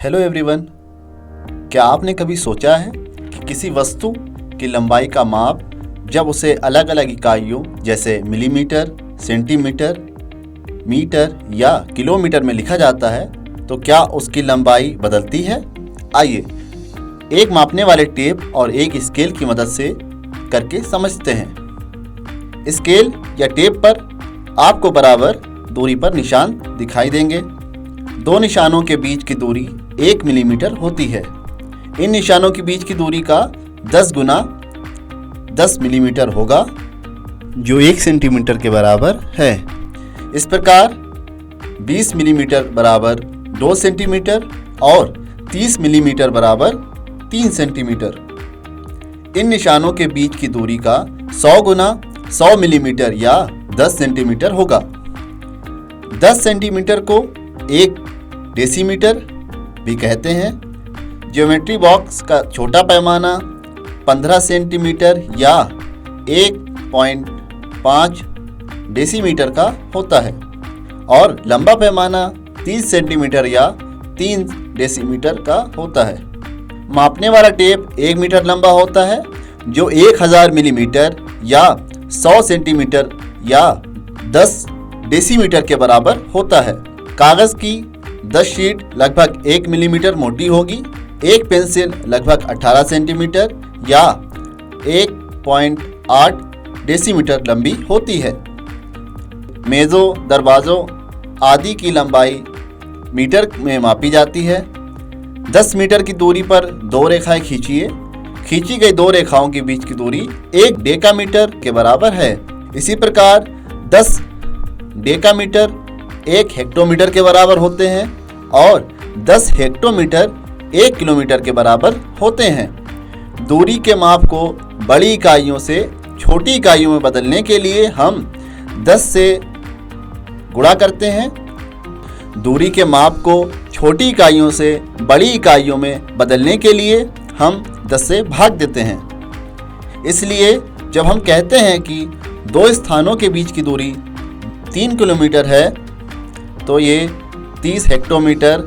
Hello everyone, क्या आपने कभी सोचा है कि किसी वस्तु की लंबाई का माप जब उसे अलग अलग इकाइयों जैसे मिलीमीटर, सेंटीमीटर, मीटर या किलोमीटर में लिखा जाता है तो क्या उसकी लंबाई बदलती है? आइए एक मापने वाले टेप और एक स्केल की मदद से करके समझते हैं। स्केल या टेप पर आपको बराबर दूरी पर निशान दिखाई देंगे। दो निशानों के बीच की दूरी 1 मिलीमीटर होती है। इन निशानों के बीच की दूरी का 10 गुना 10 मिलीमीटर होगा, जो 1 सेंटीमीटर के बराबर है। इस प्रकार 20 मिलीमीटर बराबर 2 सेंटीमीटर और 30 मिलीमीटर बराबर 3 सेंटीमीटर। इन निशानों के बीच की दूरी का 100 गुना 100 मिलीमीटर या 10 सेंटीमीटर होगा। 10 सेंटीमीटर को 1 डेसीमीटर भी कहते हैं। ज्योमेट्री बॉक्स का छोटा पैमाना 15 सेंटीमीटर या 1.5 डेसीमीटर का होता है और लंबा पैमाना 30 सेंटीमीटर या 3 डेसीमीटर का होता है। मापने वाला टेप 1 मीटर लंबा होता है, जो 1000 मिलीमीटर या 100 सेंटीमीटर या 10 डेसीमीटर के बराबर होता है। कागज़ की 10 शीट लगभग 1 मिलीमीटर मोटी होगी। एक पेंसिल लगभग 18 सेंटीमीटर या 1.8 डेसीमीटर लंबी होती है। मेज़ों, दरवाज़ों आदि की लंबाई मीटर में मापी जाती है। 10 मीटर की दूरी पर 2 रेखाएं खींचिए। खींची गई 2 रेखाओं के बीच की दूरी 1 डेकामीटर के बराबर है। इसी प्रकार 10 डेकामीटर 1 हेक्टोमीटर के बराबर होते हैं और 10 हेक्टोमीटर 1 किलोमीटर के बराबर होते हैं। दूरी के माप को बड़ी इकाइयों से छोटी इकाइयों में बदलने के लिए हम 10 से गुणा करते हैं। दूरी के माप को छोटी इकाइयों से बड़ी इकाइयों में बदलने के लिए हम 10 से भाग देते हैं। इसलिए जब हम कहते हैं कि 2 स्थानों के बीच की दूरी 3 किलोमीटर है तो ये 30 हेक्टोमीटर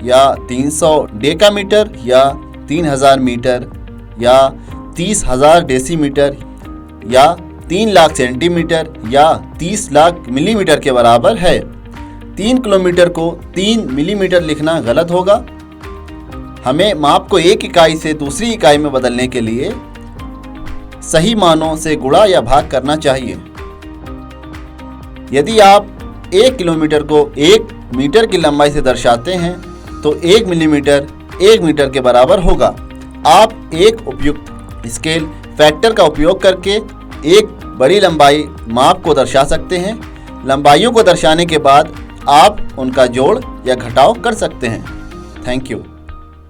या 300 डेकामीटर या 3000 मीटर या 30,000 डेसीमीटर या 3 लाख सेंटीमीटर या 30 लाख मिलीमीटर के बराबर है। 3 किलोमीटर को 3 मिलीमीटर लिखना गलत होगा। हमें माप को एक इकाई से दूसरी इकाई में बदलने के लिए सही मानों से गुणा या भाग करना चाहिए। यदि आप 1 किलोमीटर को 1 मीटर की लंबाई से दर्शाते हैं तो 1 मिलीमीटर 1 मीटर के बराबर होगा। आप एक उपयुक्त स्केल फैक्टर का उपयोग करके एक बड़ी लंबाई माप को दर्शा सकते हैं। लंबाइयों को दर्शाने के बाद आप उनका जोड़ या घटाव कर सकते हैं। Thank you.